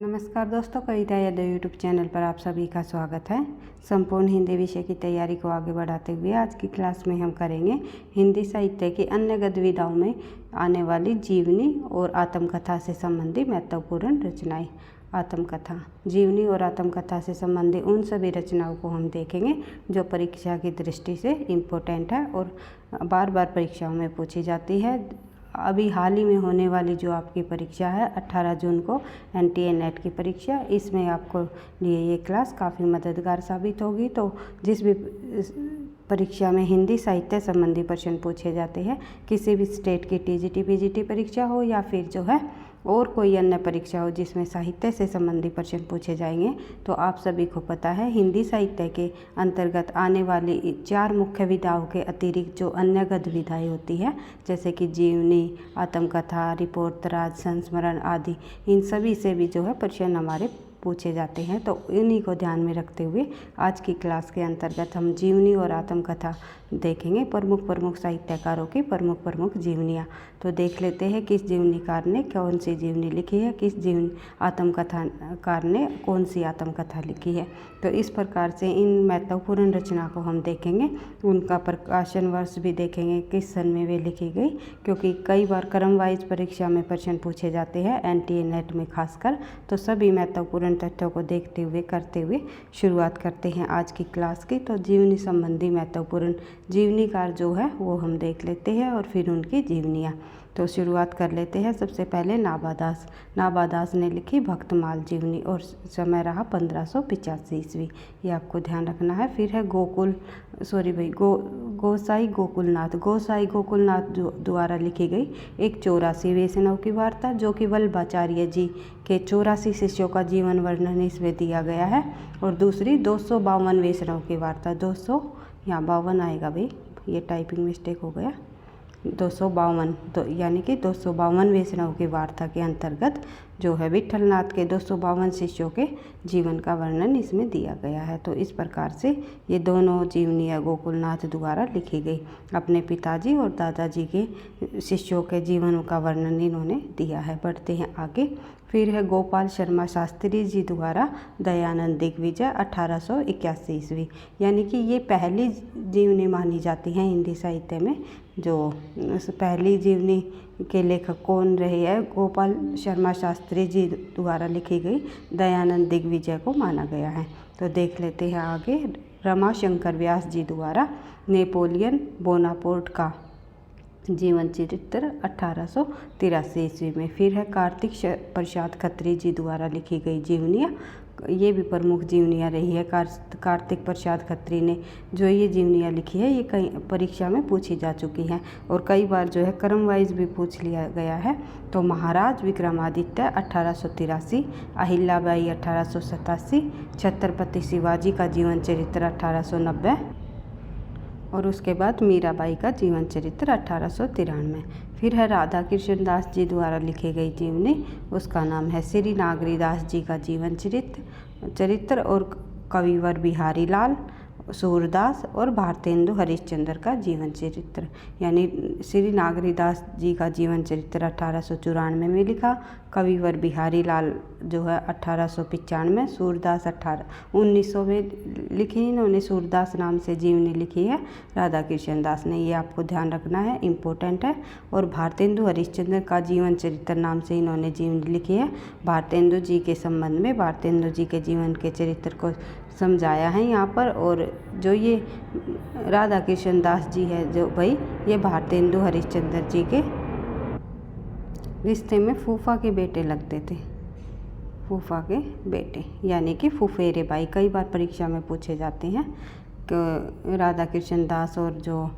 नमस्कार दोस्तों, कविता Yadav YouTube channel पर आप सभी का स्वागत है। संपूर्ण हिंदी विषय की तैयारी को आगे बढ़ाते हुए आज की क्लास में हम करेंगे हिंदी साहित्य की अन्य गद्य विधाओं में आने वाली जीवनी और आत्मकथा से संबंधी महत्वपूर्ण रचनाएं। आत्मकथा, जीवनी और आत्मकथा से संबंधी उन सभी रचनाओं को हम देखेंगे जो परीक्षा की दृष्टि से इम्पोर्टेंट है और बार बार परीक्षाओं में पूछी जाती है। अभी हाल ही में होने वाली जो आपकी परीक्षा है 18 जून को NTA नेट की परीक्षा, इसमें आपको लिए ये क्लास काफ़ी मददगार साबित होगी। तो जिस भी परीक्षा में हिंदी साहित्य संबंधी प्रश्न पूछे जाते हैं, किसी भी स्टेट की TGT PGT परीक्षा हो या फिर जो है और कोई अन्य परीक्षा हो जिसमें साहित्य से संबंधी प्रश्न पूछे जाएंगे, तो आप सभी को पता है हिंदी साहित्य के अंतर्गत आने वाली 4 मुख्य विधाओं के अतिरिक्त जो अन्य गद्य विधाएँ होती है, जैसे कि जीवनी, आत्मकथा, रिपोर्ट, राज, संस्मरण आदि, इन सभी से भी जो है प्रश्न हमारे पूछे जाते हैं। तो इन्हीं को ध्यान में रखते हुए आज की क्लास के अंतर्गत हम जीवनी और आत्मकथा देखेंगे। प्रमुख साहित्यकारों की प्रमुख जीवनियाँ तो देख लेते हैं, किस जीवनीकार ने कौन सी जीवनी लिखी है, किस आत्मकथाकार ने कौन सी आत्मकथा लिखी है। तो इस प्रकार से इन महत्वपूर्ण रचना को हम देखेंगे, उनका प्रकाशन वर्ष भी देखेंगे, किस सन में वे लिखी गई, क्योंकि कई बार क्रम वाइज परीक्षा में प्रश्न पूछे जाते हैं NTA नेट में खासकर। तो सभी महत्वपूर्ण तथ्यों को देखते हुए करते हुए शुरुआत करते हैं आज की क्लास की। तो जीवनी संबंधी महत्वपूर्ण जीवनीकार जो है वो हम देख लेते हैं और फिर उनकी जीवनियाँ। तो शुरुआत कर लेते हैं। सबसे पहले नाभादास ने लिखी भक्तमाल जीवनी और समय रहा 1585 ईस्वी, ये आपको ध्यान रखना है। फिर है गोसाई गोकुलनाथ द्वारा लिखी गई एक 84 वैष्णव की वार्ता, जो कि वल्लभाचार्य जी के 84 शिष्यों का जीवन वर्णन इसमें दिया गया है। और दूसरी 252 वैष्णव की वार्ता, 200 यहाँ 52 आएगा भाई, ये टाइपिंग मिस्टेक हो गया, 252, तो यानी कि 252 वैष्णव की वार्ता के अंतर्गत जो है विट्ठलनाथ के 252 शिष्यों के जीवन का वर्णन इसमें दिया गया है। तो इस प्रकार से ये दोनों जीवनियाँ गोकुलनाथ द्वारा लिखी गई, अपने पिताजी और दादाजी के शिष्यों के जीवनों का वर्णन इन्होंने दिया है। बढ़ते हैं आगे। फिर है गोपाल शर्मा शास्त्री जी द्वारा दयानंद दिग्विजय 1881 ईस्वी, यानी कि ये पहली जीवनी मानी जाती है हिंदी साहित्य में। जो पहली जीवनी के लेखक कौन रहे हैं, गोपाल शर्मा शास्त्री जी द्वारा लिखी गई दयानंद दिग्विजय को माना गया है। तो देख लेते हैं आगे। रमाशंकर व्यास जी द्वारा नेपोलियन बोनापार्ट का जीवन चरित्र 1883 ईस्वी में। फिर है कार्तिक प्रसाद खत्री जी द्वारा लिखी गई जीवनियाँ, ये भी प्रमुख जीवनियाँ रही है। कार्तिक प्रसाद खत्री ने जो ये जीवनियाँ लिखी है, ये कई परीक्षा में पूछी जा चुकी हैं और कई बार जो है क्रम वाइज भी पूछ लिया गया है। तो महाराज विक्रमादित्य 1883, अहिल्याबाई 1887, छत्रपति शिवाजी का जीवन चरित्र 1890 और उसके बाद मीराबाई का जीवन चरित्र 1893। फिर है राधा कृष्ण दास जी द्वारा लिखी गई जीवनी, उसका नाम है श्री नागरीदास जी का जीवन चरित्र और कविवर बिहारी लाल, सूरदास और भारतेंदु हरिश्चंद्र का जीवन चरित्र। यानी श्री नागरीदास जी का जीवन चरित्र 1894 में लिखा, कविवर बिहारी लाल जो है 1895, सूरदास 1900 में लिखी इन्होंने, सूरदास नाम से जीवनी लिखी है राधा कृष्ण दास ने, ये आपको ध्यान रखना है, इम्पोर्टेंट है। और भारतेंदु हरिश्चंद्र का जीवन चरित्र नाम से इन्होंने जीवनी लिखी है। भारतेंदु जी के संबंध में भारतेंदु जी के जीवन के चरित्र को समझाया है यहाँ पर। और जो ये राधा कृष्ण दास जी है जो भाई, ये भारतेंदु हरिश्चंद्र जी के रिश्ते में फूफा के बेटे लगते थे, फूफा के बेटे यानी कि फुफेरे भाई। कई बार परीक्षा में पूछे जाते हैं कि राधा कृष्ण दास और जो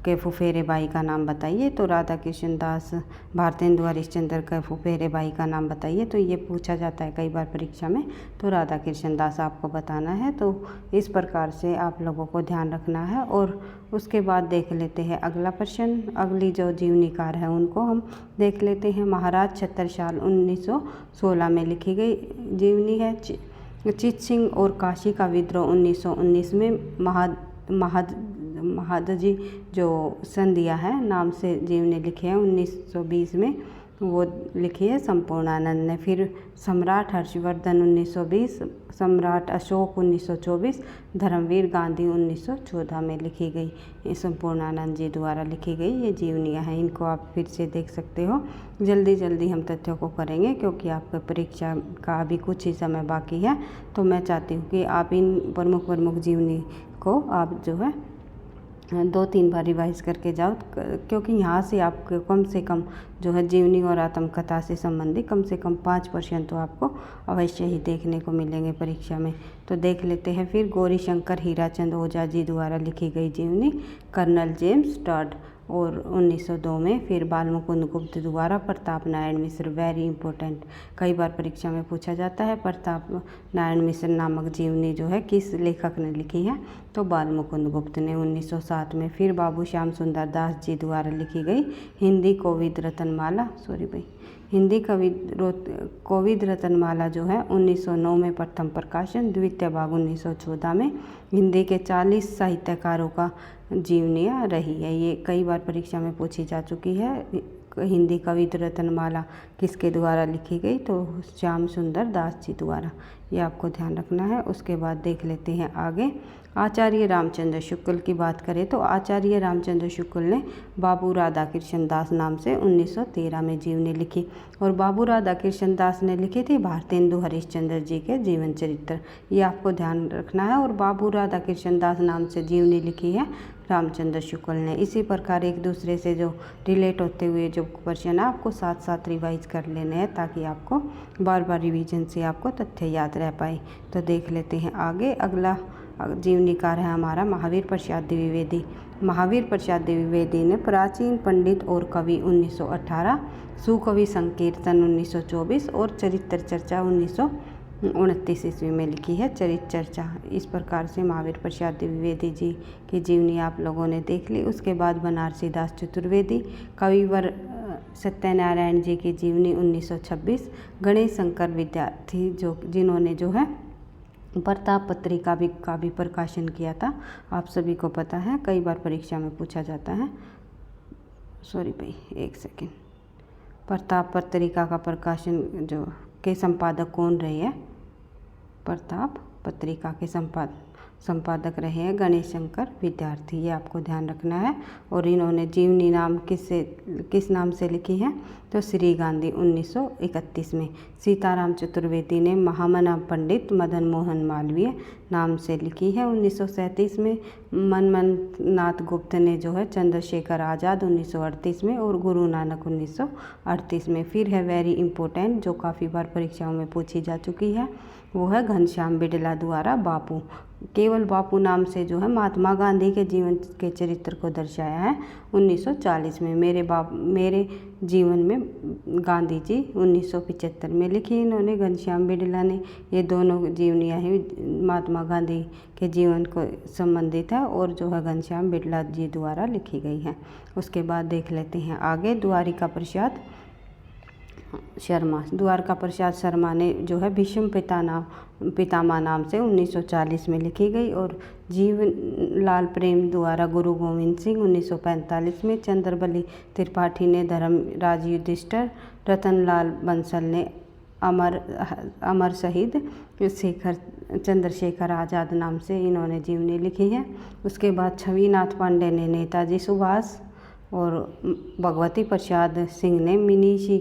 के फुफेरे भाई का नाम बताइए, तो राधा कृष्ण दास भारतेंदु हरिश्चंद्र के फुफेरे भाई का नाम बताइए, तो ये पूछा जाता है कई बार परीक्षा में, तो राधा कृष्ण दास आपको बताना है। तो इस प्रकार से आप लोगों को ध्यान रखना है। और उसके बाद देख लेते हैं अगला प्रश्न, अगली जो जीवनीकार है उनको हम देख लेते हैं। महाराज छत्रसाल 1916 में लिखी गई जीवनी है। चित सिंह और काशी का विद्रोह 1919 में महादजी जो संधिया है नाम से जीवनी लिखे हैं 1920 में। वो लिखी है संपूर्णानंद ने। फिर सम्राट हर्षवर्धन 1920, सम्राट अशोक 1924, धर्मवीर गांधी 1914 में लिखी गई। ये संपूर्णानंद जी द्वारा लिखी गई ये जीवनियाँ हैं। इनको आप फिर से देख सकते हो। जल्दी जल्दी हम तथ्यों को करेंगे क्योंकि आपका परीक्षा का अभी कुछ ही समय बाकी है। तो मैं चाहती हूँ कि आप इन प्रमुख जीवनी को आप जो है 2-3 बार रिवाइज करके जाओ, क्योंकि यहाँ से आपको कम से कम जो है जीवनी और आत्मकथा से संबंधित कम से कम 5% तो आपको अवश्य ही देखने को मिलेंगे परीक्षा में। तो देख लेते हैं फिर। गौरीशंकर हीराचंद ओझा जी द्वारा लिखी गई जीवनी कर्नल जेम्स टॉड और 1902 में। फिर बालमुकुंद गुप्त द्वारा प्रताप नारायण मिश्र, वेरी इंपॉर्टेंट, कई बार परीक्षा में पूछा जाता है। प्रताप नारायण मिश्र नामक जीवनी जो है किस लेखक ने लिखी है? तो बालमुकुंद गुप्त ने 1907 में। फिर बाबू श्याम सुंदर दास जी द्वारा लिखी गई हिंदी कोविद रत्नमाला, हिंदी कोविद रत्नमाला जो है 1909 में प्रथम प्रकाशन, द्वितीय भाग 1914 में। हिंदी के 40 साहित्यकारों का जीवनियाँ रही है। ये कई बार परीक्षा में पूछी जा चुकी है। हिंदी कवित रत्नमाला किसके द्वारा लिखी गई? तो श्याम सुंदर दास जी द्वारा। ये आपको ध्यान रखना है। उसके बाद देख लेते हैं आगे। आचार्य रामचंद्र शुक्ल की बात करें तो आचार्य रामचंद्र शुक्ल ने बाबू राधा कृष्ण दास नाम से 1913 में जीवनी लिखी। और बाबू राधा कृष्ण दास ने लिखी थी भारतेंदु हरिश्चंद्र जी के जीवन चरित्र। ये आपको ध्यान रखना है। और बाबू राधा कृष्ण दास नाम से जीवनी लिखी है रामचंद्र शुक्ल ने। इसी प्रकार एक दूसरे से जो रिलेट होते हुए जो क्वेश्चन है आपको साथ साथ रिवाइज कर लेने हैं, ताकि आपको बार बार रिवीजन से आपको तथ्य याद रह पाए। तो देख लेते हैं आगे। अगला जीवनीकार है हमारा महावीर प्रसाद द्विवेदी। महावीर प्रसाद द्विवेदी ने प्राचीन पंडित और कवि 1918, सुकवि संकीर्तन 1924 और चरित्र चर्चा 1929 ईस्वी में लिखी है। चरित्र चर्चा इस प्रकार से महावीर प्रसाद द्विवेदी जी की जीवनी आप लोगों ने देख ली। उसके बाद बनारसी दास चतुर्वेदी, कविवर सत्यनारायण जी की जीवनी 1926, गणेश शंकर विद्यार्थी जिन्होंने जो है प्रताप पत्रिका का भी प्रकाशन किया था। आप सभी को पता है, कई बार परीक्षा में पूछा जाता है। एक सेकेंड। प्रताप पत्रिका का प्रकाशन जो के संपादक कौन रहे हैं? प्रताप पत्रिका के संपादक रहे हैं गणेश शंकर विद्यार्थी। ये आपको ध्यान रखना है। और इन्होंने जीवनी नाम किस नाम से लिखी है? तो श्री गांधी 1931 में। सीताराम चतुर्वेदी ने महामना पंडित मदन मोहन मालवीय नाम से लिखी है 1937 में। मनमन नाथ गुप्त ने जो है चंद्रशेखर आज़ाद 1938 में और गुरु नानक 1938 में। फिर है वेरी इंपॉर्टेंट जो काफ़ी बार परीक्षाओं में पूछी जा चुकी है, वो है घनश्याम बिड़ला द्वारा बापू। केवल बापू नाम से जो है महात्मा गांधी के जीवन के चरित्र को दर्शाया है 1940 में। मेरे जीवन में गांधी जी 1975 में लिखी इन्होंने, घनश्याम बिड़ला ने। ये दोनों जीवनियाँ ही महात्मा गांधी के जीवन को संबंधित है और जो है घनश्याम बिड़ला जी द्वारा लिखी गई है। उसके बाद देख लेते हैं आगे। द्वारिका प्रसाद शर्मा ने जो है भीष्म पितामह नाम से 1940 में लिखी गई। और जीवनलाल प्रेम द्वारा गुरु गोविंद सिंह 1945 में। चंद्रबली त्रिपाठी ने धर्मराज युधिष्ठिर, रतनलाल बंसल ने अमर शहीद चंद्रशेखर आज़ाद नाम से इन्होंने जीवनी लिखी है। उसके बाद छविनाथ पांडे ने नेताजी सुभाष और भगवती प्रसाद सिंह ने मनीषी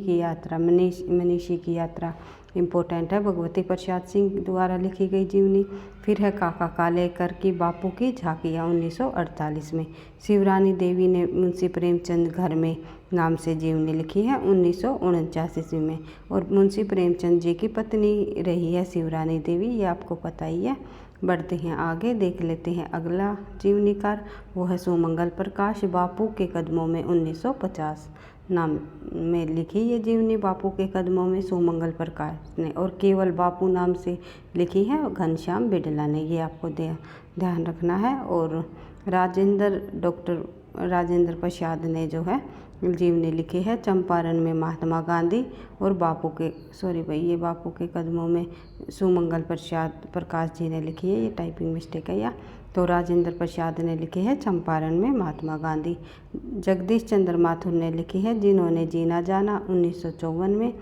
की यात्रा इम्पोर्टेंट है, भगवती प्रसाद सिंह द्वारा लिखी गई जीवनी। फिर है काका कालेकर की बापू की झांकियाँ 1948 में। शिवरानी देवी ने मुंशी प्रेमचंद घर में नाम से जीवनी लिखी है 1949 ईस्वी में। और मुंशी प्रेमचंद जी की पत्नी रही है शिवरानी देवी, ये आपको पता ही है। बढ़ते हैं आगे, देख लेते हैं अगला जीवनीकार, वो है सुमंगल प्रकाश। बापू के कदमों में 1950 नाम में लिखी ये जीवनी बापू के कदमों में सुमंगल प्रकाश ने। और केवल बापू नाम से लिखी है घनश्याम बिड़ला ने, ये आपको ध्यान रखना है। और डॉक्टर राजेंद्र प्रसाद ने जो है जीवनी लिखी है। चंपारण में महात्मा गांधी और ये बापू के कदमों में सुमंगल प्रकाश जी ने लिखी है। ये टाइपिंग मिस्टेक है या तो राजेंद्र प्रसाद ने लिखी है चंपारण में महात्मा गांधी। जगदीश चंद्र माथुर ने लिखी है जिन्होंने जीना जाना 1954 में।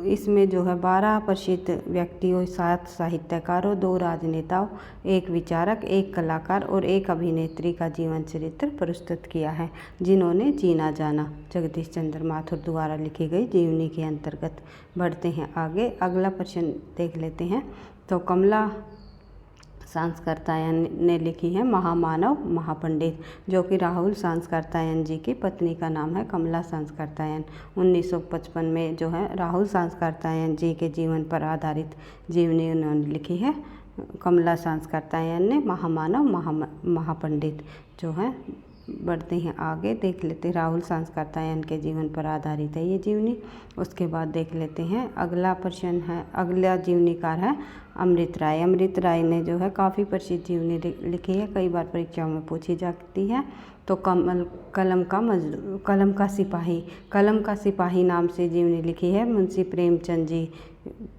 इसमें जो है 12 प्रसिद्ध व्यक्तियों, 7 साहित्यकारों, 2 राजनेताओं, 1 विचारक, 1 कलाकार और 1 अभिनेत्री का जीवन चरित्र प्रस्तुत किया है। जिन्होंने जीना जाना जगदीश चंद्र माथुर द्वारा लिखी गई जीवनी के अंतर्गत। बढ़ते हैं आगे, अगला प्रश्न देख लेते हैं। तो कमला सांसकर्तायन ने लिखी है महामानव महापंडित, जो कि राहुल सांसकर्तायन जी की पत्नी का नाम है कमला सांसकर्तायन। 1955 में जो है राहुल सांसकर्तायन जी के जीवन पर आधारित जीवनी उन्होंने लिखी है। कमला सांसकर्तायन ने महामानव महापंडित जो है। बढ़ते हैं आगे, देख लेते हैं राहुल सांसकर्तायन के जीवन पर आधारित है ये जीवनी। उसके बाद देख लेते हैं अगला प्रश्न है, अगला जीवनीकार है अमृत राय। अमृत राय ने जो है काफ़ी प्रसिद्ध जीवनी लिखी है, कई बार परीक्षाओं में पूछी जाती है। तो कलम का सिपाही नाम से जीवनी लिखी है मुंशी प्रेमचंद जी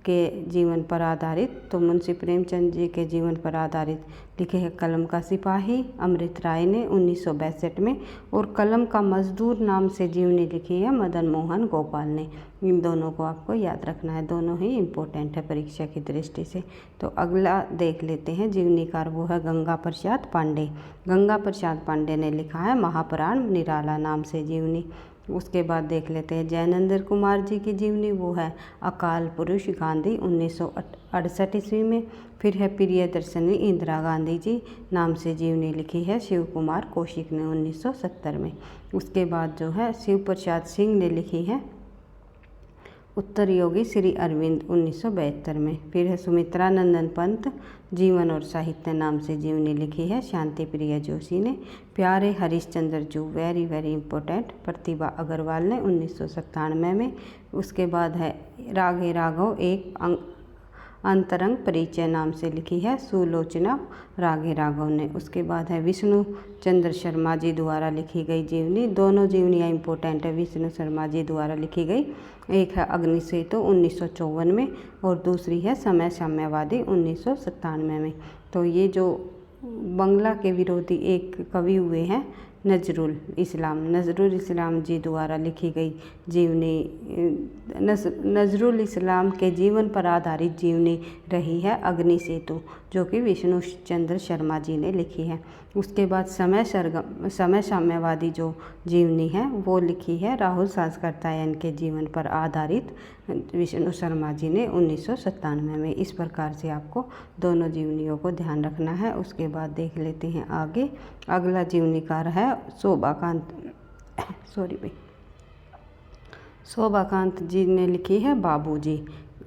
के जीवन पर आधारित। तो मुंशी प्रेमचंद जी के जीवन पर आधारित लिखे है कलम का सिपाही अमृत राय ने 1962 में। और कलम का मजदूर नाम से जीवनी लिखी है मदन मोहन गोपाल ने। इन दोनों को आपको याद रखना है, दोनों ही इम्पोर्टेंट है परीक्षा की दृष्टि से। तो अगला देख लेते हैं जीवनीकार, वो है गंगा प्रसाद पांडे। गंगा प्रसाद पांडे ने लिखा है महाप्राण निराला नाम से जीवनी। उसके बाद देख लेते हैं जयनंदन कुमार जी की जीवनी, वो है अकाल पुरुष गांधी 1968 ईस्वी में। फिर है प्रियदर्शनी इंदिरा गांधी जी नाम से जीवनी लिखी है शिव कुमार कौशिक ने 1970 में। उसके बाद जो है शिव प्रसाद सिंह ने लिखी है उत्तर योगी श्री अरविंद 1972 में। फिर है सुमित्रा नंदन पंत जीवन और साहित्य नाम से जीवनी लिखी है शांति प्रिया जोशी ने। प्यारे हरिश्चंद्र जू वेरी वेरी इंपॉर्टेंट प्रतिभा अग्रवाल ने 1997 में। उसके बाद है राघे राघव एक अंतरंग परिचय नाम से लिखी है सुलोचना राघे राघव ने। उसके बाद है विष्णु चंद्र शर्मा जी द्वारा लिखी गई जीवनी। दोनों जीवनियाँ इंपॉर्टेंट है, विष्णु शर्मा जी द्वारा लिखी गई। एक है अग्नि सेतु 1954 में और दूसरी है समय साम्यवादी 1997 में। तो ये जो बंगला के विरोधी एक कवि हुए हैं नजरुल इस्लाम जी द्वारा लिखी गई जीवनी नजरुल इस्लाम के जीवन पर आधारित जीवनी रही है अग्नि सेतु, जो कि विष्णु चंद्र शर्मा जी ने लिखी है। उसके बाद समय साम्यवादी जो जीवनी है वो लिखी है राहुल सांसकर्तायन के जीवन पर आधारित विष्णु शर्मा जी ने 1997 में। इस प्रकार से आपको दोनों जीवनियों को ध्यान रखना है। उसके बाद देख लेते हैं आगे, अगला जीवनीकार है शोभाकांत जी ने लिखी है बाबूजी,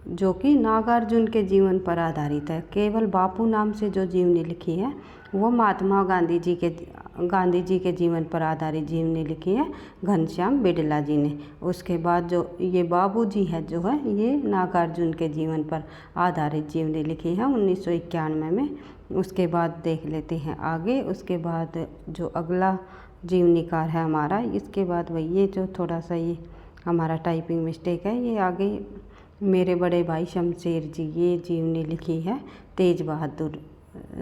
जो कि नागार्जुन के जीवन पर आधारित है। केवल बापू नाम से जो जीवनी लिखी है वो महात्मा गांधी जी के जीवन पर आधारित जीवनी लिखी है घनश्याम बिड़ला जी ने। उसके बाद जो ये बाबूजी है जो है ये नागार्जुन के जीवन पर आधारित जीवनी लिखी है 1991 में। उसके बाद देख लेते हैं आगे, उसके बाद जो अगला जीवनीकार है हमारा, इसके बाद वही ये जो थोड़ा सा ये हमारा टाइपिंग मिस्टेक है, ये आगे मेरे बड़े भाई शमशेर जी, ये जीवनी लिखी है तेज बहादुर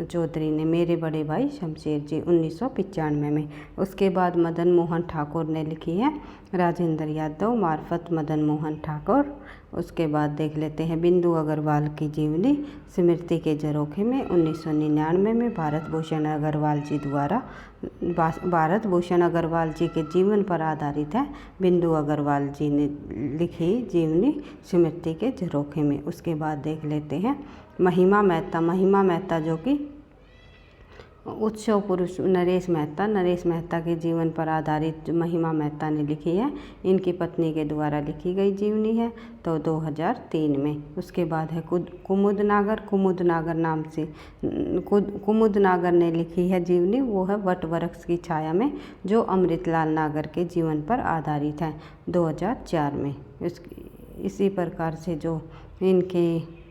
चौधरी ने, मेरे बड़े भाई शमशेर जी 1995 में। उसके बाद मदन मोहन ठाकुर ने लिखी है राजेंद्र यादव मार्फत मदन मोहन ठाकुर। उसके बाद देख लेते हैं बिंदु अग्रवाल की जीवनी स्मृति के झरोखे में 1999 में भारत भूषण अग्रवाल जी द्वारा। भारत भूषण अग्रवाल जी के जीवन पर आधारित है बिंदु अग्रवाल जी ने लिखी जीवनी स्मृति के झरोखे में। उसके बाद देख लेते हैं महिमा मेहता जो कि उत्सव पुरुष नरेश मेहता के जीवन पर आधारित महिमा मेहता ने लिखी है, इनकी पत्नी के द्वारा लिखी गई जीवनी है तो 2003 में। उसके बाद है कुमुद नागर ने लिखी है जीवनी, वो है वट वृक्ष की छाया में, जो अमृतलाल नागर के जीवन पर आधारित है 2004 में। इसी प्रकार से जो इनके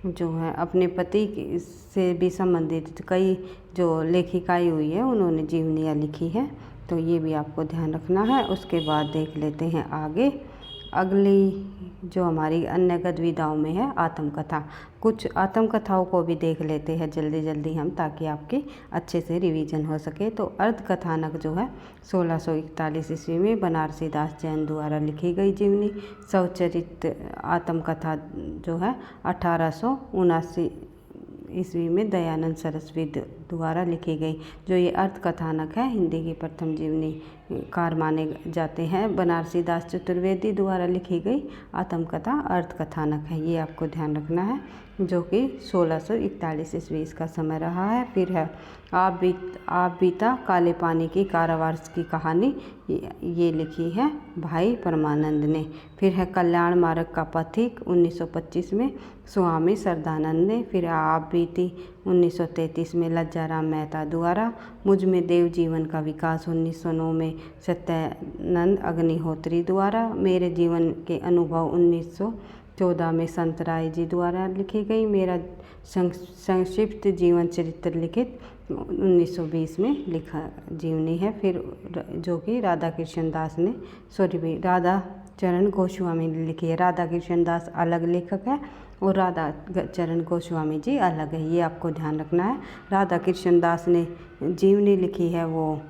जो है अपने पति से भी संबंधित कई जो लेखिकाएं हुई है उन्होंने जीवनियाँ लिखी है। तो ये भी आपको ध्यान रखना है। उसके बाद देख लेते हैं आगे अगली जो हमारी अन्य गद्विधाओं में है आत्मकथा। कुछ आत्मकथाओं को भी देख लेते हैं जल्दी जल्दी हम, ताकि आपकी अच्छे से रिवीजन हो सके। तो अर्धकथानक जो है 1641 ईस्वी में बनारसी दास जैन द्वारा लिखी गई जीवनी। सौचरित आत्मकथा जो है 1879 ईस्वी में दयानंद सरस्वती द्वारा लिखी गई। जो ये अर्धकथानक है हिंदी की प्रथम जीवनी कार माने जाते हैं। बनारसी दास चतुर्वेदी द्वारा लिखी गई आत्मकथा अर्धकथानक है, ये आपको ध्यान रखना है, जो कि 1641 ईस्वी इसका समय रहा है। फिर है आप बीता काले पानी की कारावास की कहानी, ये लिखी है भाई परमानंद ने। फिर है कल्याण मार्ग का पथिक 1925 में स्वामी श्रद्धानंद ने। फिर आप बीती 1933 में लज्जाराम मेहता द्वारा। मुझ में देव जीवन का विकास 1909 में सत्यानंद अग्निहोत्री द्वारा। मेरे जीवन के अनुभव 1914 में संत राय जी द्वारा लिखी गई। मेरा संक्षिप्त जीवन चरित्र लिखित 1920 में लिखा जीवनी है। फिर जो कि राधा कृष्ण दास ने राधा चरण गोस्वामी ने लिखी है। राधा कृष्ण दास अलग लेखक है और राधा चरण गोस्वामी जी अलग है, ये आपको ध्यान रखना है। राधा कृष्ण दास ने जीवनी लिखी है वो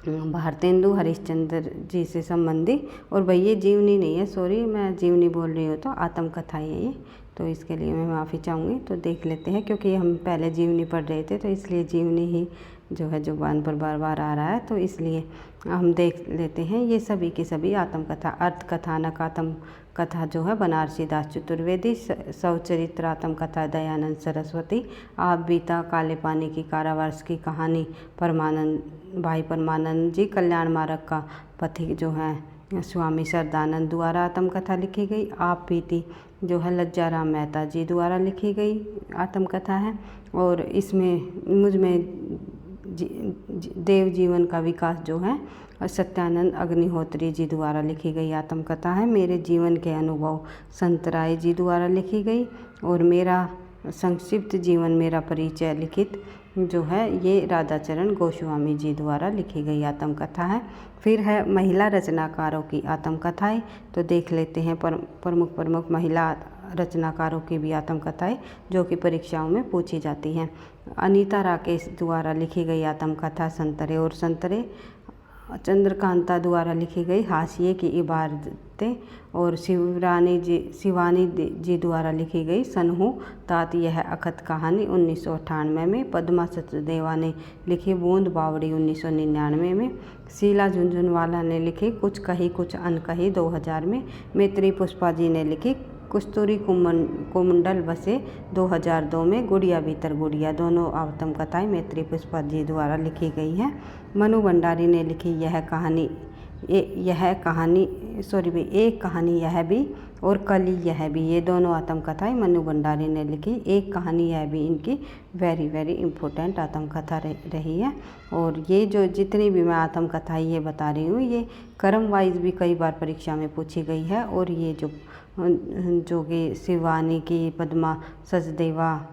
भारतेंदु हरिश्चंद्र जी से संबंधी, और भाई ये जीवनी नहीं है, सॉरी मैं जीवनी बोल रही हूँ, तो आत्मकथा है ये, तो इसके लिए मैं माफ़ी चाहूँगी। तो देख लेते हैं, क्योंकि हम पहले जीवनी पढ़ रहे थे तो इसलिए जीवनी ही जो है जुबान पर बार बार आ रहा है, तो इसलिए हम देख लेते हैं। ये सभी की सभी आत्मकथा अर्धकथानक आत्मकथा जो है बनारसी दास चतुर्वेदी। सौचरित्र आत्मकथा दयानंद सरस्वती। आप बीता काले पानी की कारावास की कहानी भाई परमानंद जी। कल्याण मार्ग का पथिक जो है स्वामी श्रद्धानंद द्वारा आत्मकथा लिखी गई। आप बीती जो है लज्जाराम मेहता जी द्वारा लिखी गई आत्मकथा है, और इसमें मुझ में देव जीवन का विकास जो है सत्यानंद अग्निहोत्री जी द्वारा लिखी गई आत्मकथा है। मेरे जीवन के अनुभव संत राय जी द्वारा लिखी गई, और मेरा संक्षिप्त जीवन मेरा परिचय लिखित जो है ये राधाचरण गोस्वामी जी द्वारा लिखी गई आत्मकथा है। फिर है महिला रचनाकारों की आत्मकथाएं, तो देख लेते हैं प्रमुख महिला रचनाकारों की भी आत्मकथाएं जो कि परीक्षाओं में पूछी जाती हैं। अनीता राकेश द्वारा लिखी गई आत्मकथा संतरे और संतरे। चंद्रकांता द्वारा लिखी गई हाशिए की इबारतें, और शिवानी जी द्वारा लिखी गई सनहु तात यह अखत कहानी 1998 में। पद्मा सचदेवा ने लिखी बूंद बावड़ी 1999 में। शीला झुंझुनवाला ने लिखी कुछ कही कुछ अनकही 2000 में। मैत्री पुष्पा जी ने लिखी कस्तूरी कुमंडल बसे 2002 में। गुड़िया भीतर गुड़िया दोनों आत्मकथाएं मैत्री पुष्पा जी द्वारा लिखी गई हैं। मनु भंडारी ने लिखी एक कहानी यह भी और कली यह भी, ये दोनों आत्मकथाएं मनु भंडारी ने लिखी। एक कहानी यह भी इनकी वेरी वेरी इम्पोर्टेंट आत्मकथा रही है। और ये जो जितनी भी मैं आत्मकथाएं ये बता रही हूँ ये क्रम वाइज भी कई बार परीक्षा में पूछी गई है। और ये जो कि शिवानी की, पद्मा सचदेवा,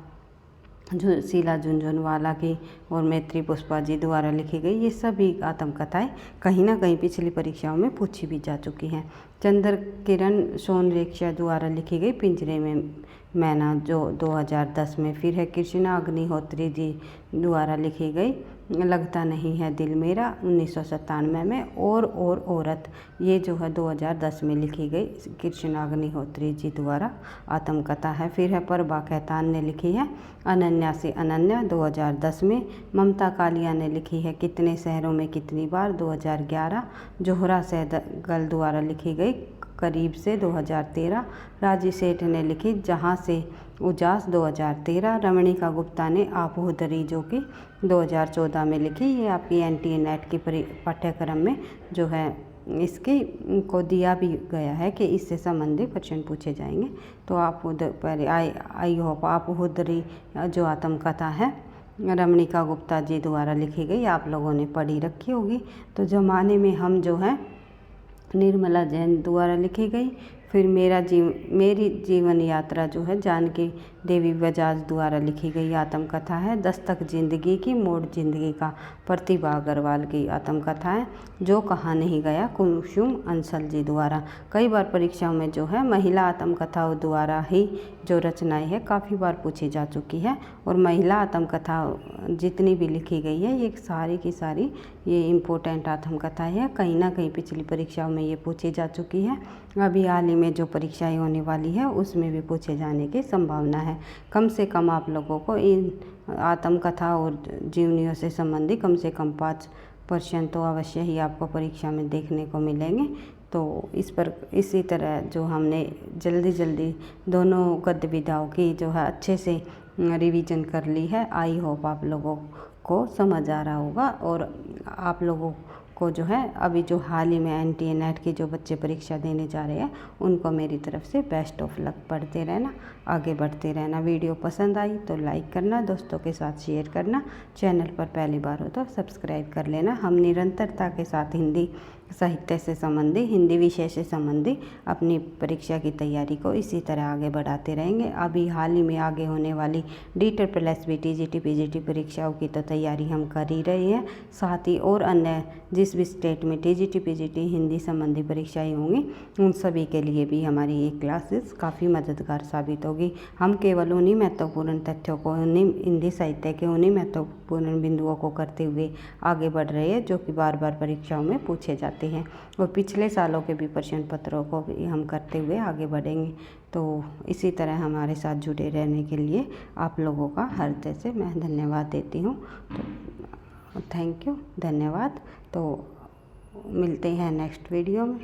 जो शीला झुंझुनवाला की और मैत्री पुष्पा जी द्वारा लिखी गई, ये सभी आत्मकथाएं कहीं ना कहीं पिछली परीक्षाओं में पूछी भी जा चुकी हैं। चंद्र किरण सोनरेखा द्वारा लिखी गई पिंजरे में मैना जो 2010 में। फिर है कृष्णा अग्निहोत्री जी द्वारा लिखी गई लगता नहीं है दिल मेरा 1997 में। और औरत, ये जो है 2010 में लिखी गई कृष्णा अग्निहोत्री जी द्वारा आत्मकथा है। फिर है प्रभा खेतान ने लिखी है अनन्या से अनन्या 2010 में। ममता कालिया ने लिखी है कितने शहरों में कितनी बार 2011। जोहरा सहगल द्वारा लिखी गई करीब से 2013। राजी सेठ ने लिखी जहाँ से उजास 2013। रमणिका गुप्ता ने आपोहदरी जो कि 2014 में लिखी, ये आपकी NT-NET की पाठ्यक्रम में जो है इसकी को दिया भी गया है कि इससे संबंधित प्रश्न पूछे जाएंगे। तो आप उधर पर आई होप आपोहदरी जो आत्मकथा है रमणिका गुप्ता जी द्वारा लिखी गई आप लोगों ने पढ़ी रखी होगी। तो ज़माने में हम जो है निर्मला जैन द्वारा लिखी गई। फिर मेरी जीवन यात्रा जो है जानकी देवी बजाज द्वारा लिखी गई आत्मकथा है। दस्तक जिंदगी की, मोड़ जिंदगी का, प्रतिभा अग्रवाल की आत्मकथा है। जो कहा नहीं गया, कुसुम अंसल जी द्वारा। कई बार परीक्षाओं में जो है महिला आत्मकथाओं द्वारा ही जो रचनाएं है काफ़ी बार पूछी जा चुकी है। और महिला आत्मकथा जितनी भी लिखी गई है ये सारी की सारी ये इम्पोर्टेंट आत्मकथाएं है। कहीं ना कहीं पिछली परीक्षाओं में ये पूछी जा चुकी है। अभी हाल ही में जो परीक्षाएं होने वाली है उसमें भी पूछे जाने की संभावना है। कम से कम आप लोगों को इन आत्मकथा और जीवनियों से संबंधी कम से कम 5% तो अवश्य ही आपको परीक्षा में देखने को मिलेंगे। तो इसी तरह जो हमने जल्दी दोनों गद्य विधाओं की जो है अच्छे से रिवीजन कर ली है। आई होप आप लोगों को समझ आ रहा होगा। और आप लोगों को जो है अभी जो हाल ही में NTA NET की जो बच्चे परीक्षा देने जा रहे हैं उनको मेरी तरफ से बेस्ट ऑफ लक। पढ़ते रहना, आगे बढ़ते रहना। वीडियो पसंद आई तो लाइक करना, दोस्तों के साथ शेयर करना। चैनल पर पहली बार हो तो सब्सक्राइब कर लेना। हम निरंतरता के साथ हिंदी साहित्य से संबंधी, हिंदी विषय से संबंधी अपनी परीक्षा की तैयारी को इसी तरह आगे बढ़ाते रहेंगे। अभी हाल ही में आगे होने वाली DEET TGT PGT परीक्षाओं की तो तैयारी हम कर ही रहे हैं। साथ ही और अन्य जिस भी स्टेट में TGT PGT हिंदी संबंधी परीक्षाएं होंगी उन सभी के लिए भी हमारी ये क्लासेस काफ़ी मददगार साबित होगी। हम केवल उन्हीं महत्वपूर्ण तथ्यों को, उन्हीं हिंदी साहित्य के उन्हीं महत्वपूर्ण बिंदुओं को करते हुए आगे बढ़ रहे हैं जो कि बार बार परीक्षाओं में पूछे जाते हैं। और पिछले सालों के भी प्रश्न पत्रों को भी हम करते हुए आगे बढ़ेंगे। तो इसी तरह हमारे साथ जुड़े रहने के लिए आप लोगों का हृदय से मैं धन्यवाद देती हूँ। तो थैंक यू, धन्यवाद। तो मिलते हैं नेक्स्ट वीडियो में।